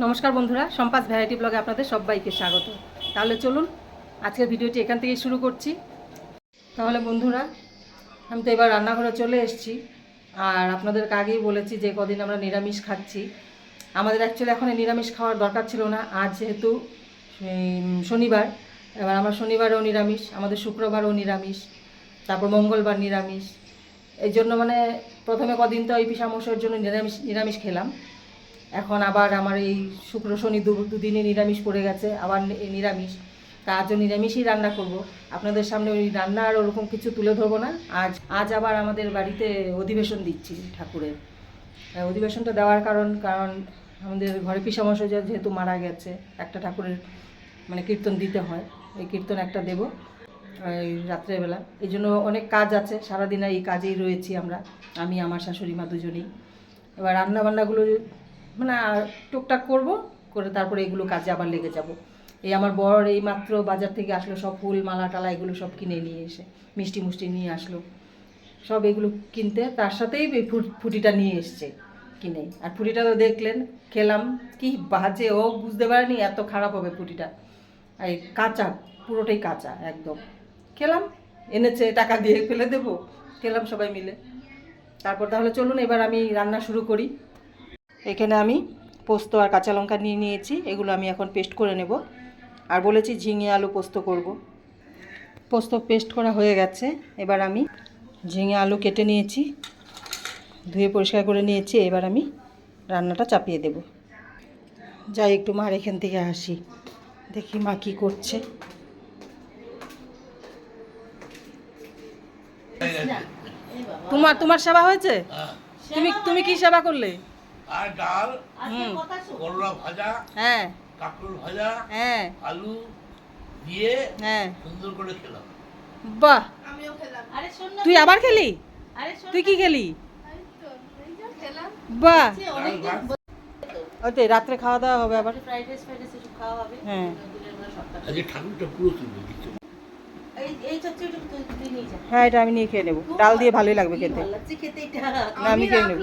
নমস্কার বন্ধুরা, সম্পাস ভ্যারাইটি ব্লগে আপনাদের সবাইকে স্বাগত। তাহলে চলুন আজকের ভিডিওটি এখান থেকেই শুরু করছি। তাহলে বন্ধুরা, আমি তো এবার রান্নাঘরে চলে এসেছি। আর আপনাদেরকে আগেই বলেছি যে কদিন আমরা নিরামিষ খাচ্ছি। আমাদের অ্যাকচুয়ালি এখন নিরামিষ খাওয়ার দরকার ছিল না, আজ যেহেতু শনিবার। এবার আমরা শনিবারও নিরামিষ, আমাদের শুক্রবারও নিরামিষ, তারপর মঙ্গলবার নিরামিষ। এই জন্য প্রথমে কদিন তো এই পিসামশাইয়ের জন্য নিরামিষ খেলাম। এখন আবার আমার এই শুক্র শনি দুদিনে নিরামিষ পড়ে গেছে, আবার নিরামিষ। তার জন্য নিরামিষই রান্না করব। আপনাদের সামনে ওই রান্না আর ওরকম কিছু তুলে ধরবো না। আজ আবার আমাদের বাড়িতে অধিবেশন দিচ্ছি ঠাকুরের। অধিবেশনটা দেওয়ার কারণ আমাদের ঘরে পিসামশাই যেহেতু মারা গেছে, একটা ঠাকুরের কীর্তন দিতে হয়। এই কীর্তন একটা দেব এই রাত্রেবেলা। এই জন্য অনেক কাজ আছে, সারাদিন এই কাজেই রয়েছি আমি আমার শাশুড়ি মা দুজনেই। এবার রান্নাবান্নাগুলো টুকটাক করে তারপরে এগুলো কাজে আবার লেগে যাব। এই আমার বর এই মাত্র বাজার থেকে আসলো, সব ফুল মালা টালা এগুলো সব কিনে নিয়ে এসে মিষ্টি নিয়ে আসলো সব এগুলো কিনতে। তার সাথেই ফুটিটা নিয়ে এসছে কিনে। আর ফুটিটা তো দেখলেন, খেলাম কি বাজে, ও বুঝতে পারেনি এত খারাপ হবে ফুটিটা। এই কাঁচা, পুরোটাই কাঁচা একদম। খেলাম, এনেছে টাকা দিয়ে, ফেলে দেবো, খেলাম সবাই মিলে। তারপর তাহলে চলুন এবার আমি রান্না শুরু করি। এখানে আমি পোস্ত আর কাঁচা লঙ্কা নিয়ে নিয়েছি, এগুলো আমি এখন পেস্ট করে নেব। আর বলেছি ঝিঙে আলু পোস্ত করব। পোস্ত পেস্ট করা হয়ে গেছে। এবার আমি ঝিঙে আলু কেটে নিয়েছি, ধুয়ে পরিষ্কার করে নিয়েছি। এবার আমি রান্নাটা চাপিয়ে দেব। যাই একটু মার এখান থেকে আসি, দেখি মা কী করছে। তোমার সেবা হয়েছে? তুমি কি সেবা করলে? আর ডাল, করলা ভাজা, হ্যাঁ, কাঁকরোল ভাজা, হ্যাঁ, আলু দিয়ে হ্যাঁ, সুন্দর করে খেলাম। বাহ, আমিও খেলাম। তুই আবার খেলি? তুই কি খেলি? বাহ, ওই রাত্রে খাওয়া দাওয়া হবে আবার। ফ্রাইড রাইস এসব খাওয়া হবে। হ্যাঁ, আজকে ঠাকুরটা পুরো তুলবে দিচ্ছে। এই চচ্চড়িটা তুই নিয়ে যা। হ্যাঁ, এটা আমি নিয়ে খেয়ে নেবো, ডাল দিয়ে ভালোই লাগবে খেতে। ভালো লাগছে খেতে এটা। না, আমি খেয়ে নেবো।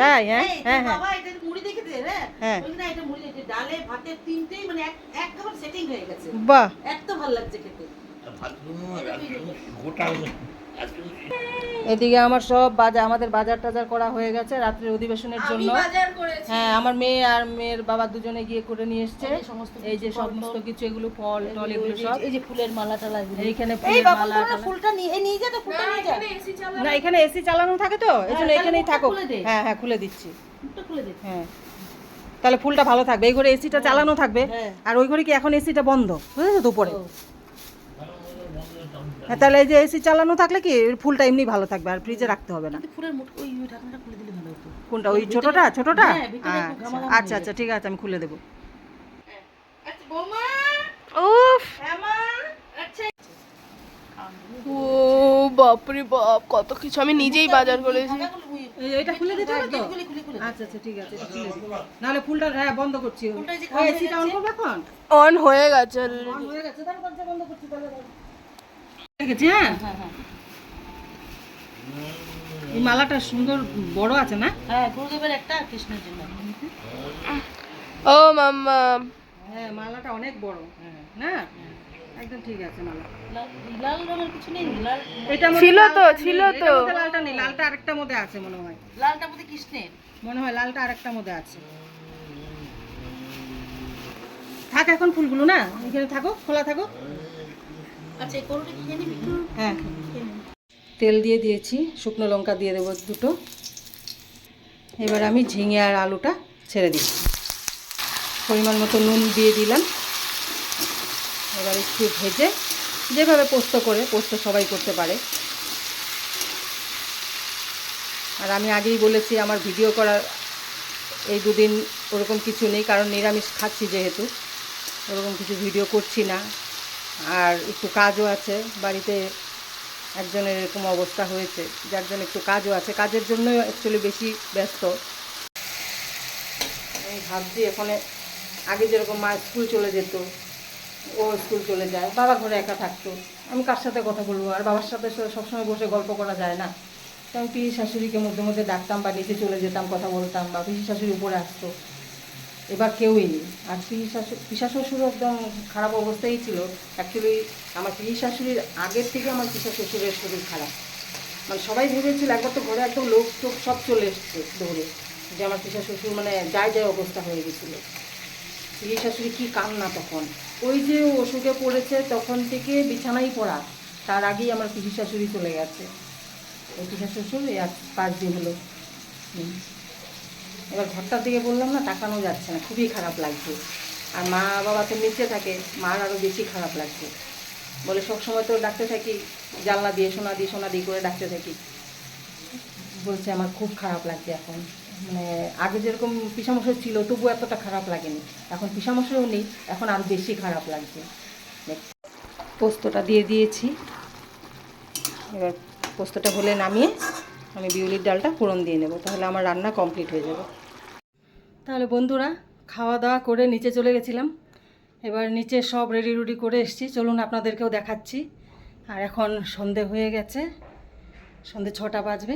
তাই? হ্যাঁ, হ্যাঁ, হ্যাঁ, বাবা এটা মুড়ি দেখে দে রে। হ্যাঁ। বলি না এটা মুড়ি দেখে, ডালে ভাতে তিনটেই এক খাবার সেটিং হয়ে গেছে। বাহ, এত ভালো লাগছে খেতে। ভাতগুলো গোটা আজকে এদিকে আমার সব আমাদের বাজার টাজার করা হয়ে গেছে রাত্রের অধিবেশনের আমি জন্য। বাজার করেছি। হ্যাঁ, আমার মেয়ে আর মেয়ের বাবা দুজনে গিয়ে করে নিয়ে এসছে এই যে ফল সমস্ত টল। কিছু, এগুলো ফল টল এগুলো সব। এই যে ফুলের মালা টালা এগুলো। এইখানে এই ফুলের বাবা মালা তোমরা টালা। ফুলটা নিয়ে যা তো, ফুলটা নিয়ে যা। না, এখানে এসি চালানো থাকে তো এই জন্য তাহলে এখানেই মুখটা থাকো। খুলে দে। হ্যাঁ হ্যাঁ, খুলে দিচ্ছি। ফুলটা খুলে দে। হ্যাঁ, তাহলে ফুলটা ভালো থাকবে। এই ঘরে এসিটা চালানো থাকবে। হ্যাঁ। আর ওই ঘরে কি এখন এসিটা বন্ধ, বুঝেছো তো উপরে। ও। হ্যাঁ, তাহলে এই যে এসি চালানো থাকলে কি ফুলটা এমনি ভালো থাকবে, আর ফ্রিজে রাখতে হবে না। কিন্তু ফুলের ওই ঢাকনাটা খুলে দিলে ভালো হতো। কোনটা? ওই ছোটটা? ছোটটা? হ্যাঁ, ভিতরে একটু ঘামাঘামি আচ্ছা হয়ে আচ্ছা, ঠিক আছে, আমি খুলে দেবো। আচ্ছা বৌমা। উফ, হ্যাঁ মা। আচ্ছা। ও বাপরে বাপ, কত কিছু আমি নিজেই বাজার করেছি। এটা খুলে দিতে হবে তো? খুলে। আচ্ছা আচ্ছা, ঠিক আছে, এটা খুলে দিই। নাহলে ফুলটা হ্যাঁ বন্ধ করছি। ফুলটা এই যে ওই এসিটা অন করবে এখন? অন হয়ে গেছে অন already। হয়ে গেছে, তাহলে দরজা বন্ধ করছি তাহলে। ঠিক আছে, হ্যাঁ। হ্যাঁ হ্যাঁ। এই মালাটা সুন্দর বড় আছে না? হ্যাঁ, গুরুদেবের একটা আর কৃষ্ণের জন্য। ও মাম্মা, হ্যাঁ, মালাটা অনেক বড়। হ্যাঁ, না একদম ঠিক আছে মালা। লাল রঙের কিছু নেই, লাল এটা ছিল তো, ছিল তো। লালটা নেই, লালটা আরেকটা মধ্যে আছে মনে হয়। লালটা বোধহয় কৃষ্ণের। মনে হয় লালটা আরেকটা মধ্যে আছে। থাক এখন ফুলগুলো, না এখানে থাকো, খোলা থাকো। আচ্ছা এই করোটা খেয়ে নিবি? হ্যাঁ, তেল দিয়ে দিয়েছি, শুকনো লঙ্কা দিয়ে দেবো দুটো। এবার আমি ঝিঙে আর আলুটা ছেড়ে দিচ্ছি, পরিমাণ মতো নুন দিয়ে দিলাম। এবার একটু ভেজে, যেভাবে পোস্ত সবাই করতে পারে। আর আমি আগেই বলেছি আমার ভিডিও করার এই দুদিন ওরকম কিছু নেই, কারণ নিরামিষ খাচ্ছি যেহেতু, ওরকম কিছু ভিডিও করছি না। আর একটু কাজও আছে বাড়িতে, একজনের এরকম অবস্থা হয়েছে যার জন্য একটু কাজও আছে, কাজের জন্য অ্যাকচুয়ালি বেশি ব্যস্ত। আমি ভাবছি এখানে আগে যেরকম মা স্কুল চলে যেত, ও স্কুল চলে যায়, বাবা ঘরে একা থাকতো, আমি কার সাথে কথা বলবো? আর বাবার সাথে সবসময় বসে গল্প করা যায় না। তো আমি পিসি শাশুড়িকে মধ্যে মধ্যে ডাকতাম বা নিচে চলে যেতাম, কথা বলতাম, বা পিসি শাশুড়ি উপরে আসতো, এবার কেউই নেই। আর পিসা শ্বশুর একদম খারাপ অবস্থায় ছিল। অ্যাকচুয়ালি আমার পিসি শাশুড়ির আগের থেকে আমার পিসা শ্বশুরের শরীর খারাপ। মানে সবাই ভেবেছিল, একবার তো ঘরে একদম লোক টোক সব চলে এসছে দৌড়ে, যে আমার পিসা শ্বশুর মানে যায় যায় অবস্থা হয়ে গেছিলো। পিসি শাশুড়ি কী কান্না তখন, ওই যে অসুখে পড়েছে তখন থেকে বিছানায় পড়া, তার আগেই আমার পিসি শাশুড়ি চলে গেছে। ওই পিসা শ্বশুর এই 5 দিন হলো। এবার ঘরটার দিকে বললাম না, তাকানো যাচ্ছে না, খুবই খারাপ লাগছে। আর মা বাবা তো নিচে থাকে, মার আরও বেশি খারাপ লাগছে। বলে সবসময় তো ডাকতে থাকি, জানলা দিয়ে সোনা দিয়ে করে ডাকতে থাকি। বলছে আমার খুব খারাপ লাগছে এখন। মানে আগে যেরকম পিসামশাই ছিল তবু এতটা খারাপ লাগেনি, এখন পিসামশাইও নেই, এখন আরও বেশি খারাপ লাগছে। পোস্তটা দিয়ে দিয়েছি, এবার পোস্তটা হলে নামিয়ে আমি বিউলির ডালটা ফোড়ন দিয়ে নেব, তাহলে আমার রান্না কমপ্লিট হয়ে যাবে। তাহলে বন্ধুরা, খাওয়া দাওয়া করে নিচে চলে গেছিলাম, এবার নিচে সব রেডি রুডি করে এসেছি, চলুন আপনাদেরকেও দেখাচ্ছি। আর এখন সন্ধে হয়ে গেছে, সন্ধে 6টা বাজবে।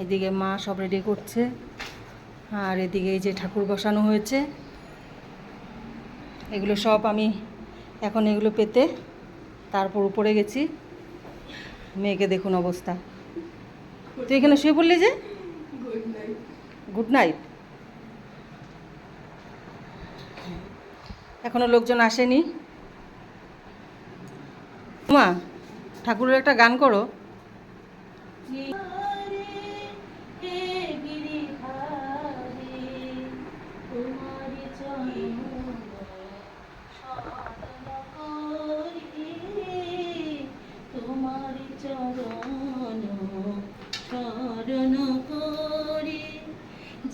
এদিকে মা সব রেডি করছে, আর এদিকে এই যে ঠাকুর বসানো হয়েছে, এগুলো সব আমি এখন এগুলো পেতে তারপর উপরে গেছি। মেয়েকে দেখুন অবস্থা, তুই এখানে শুয়ে পড়লি যে? Good night. এখনো লোকজন আসেনি। মা, ঠাকুরের একটা গান করো।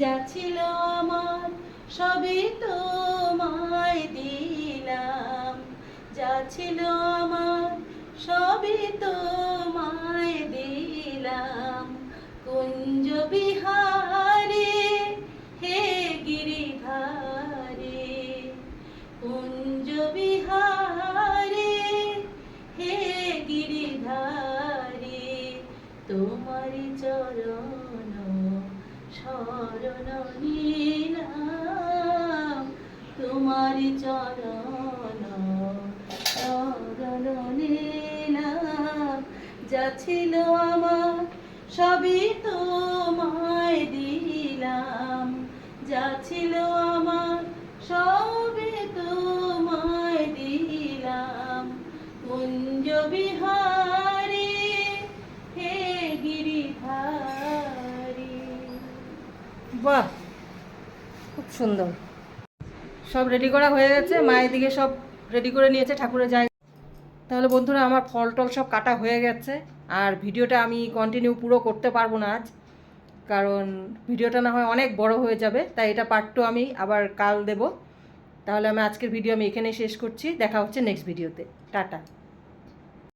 যা ছিল আমার সবই তোমায় দিলাম, যা ছিল আমার সবই তোমায় দিলাম। কুঞ্জ বিহারে হে গিরিধারে, কুঞ্জ বিহারে হে গিরিধারে, তোমারি চরণ শরণ নিলাম, তোমারি চরণ শরণ নিলাম। যা ছিল আমার সবই তোমায় দিলাম, যা ছিল আমার সবই তোমায় দিলাম। কুঞ্জ বিহারে হে গিরিধারী। বাহ, খুব সুন্দর। সব রেডি করা হয়ে গেছে, মায়ের দিকে সব রেডি করে নিয়েছে ঠাকুরের জায়গা। তাহলে বন্ধুরা, আমার ফল টল সব কাটা হয়ে গেছে, আর ভিডিওটা আমি কন্টিনিউ পুরো করতে পারবো না আজ, কারণ ভিডিওটা না হয় অনেক বড় হয়ে যাবে, তাই এটা পার্ট 2 আমি আবার কাল দেব। তাহলে আমি আজকের ভিডিও আমি এখানেই শেষ করছি, দেখা হচ্ছে নেক্সট ভিডিওতে। টাটা।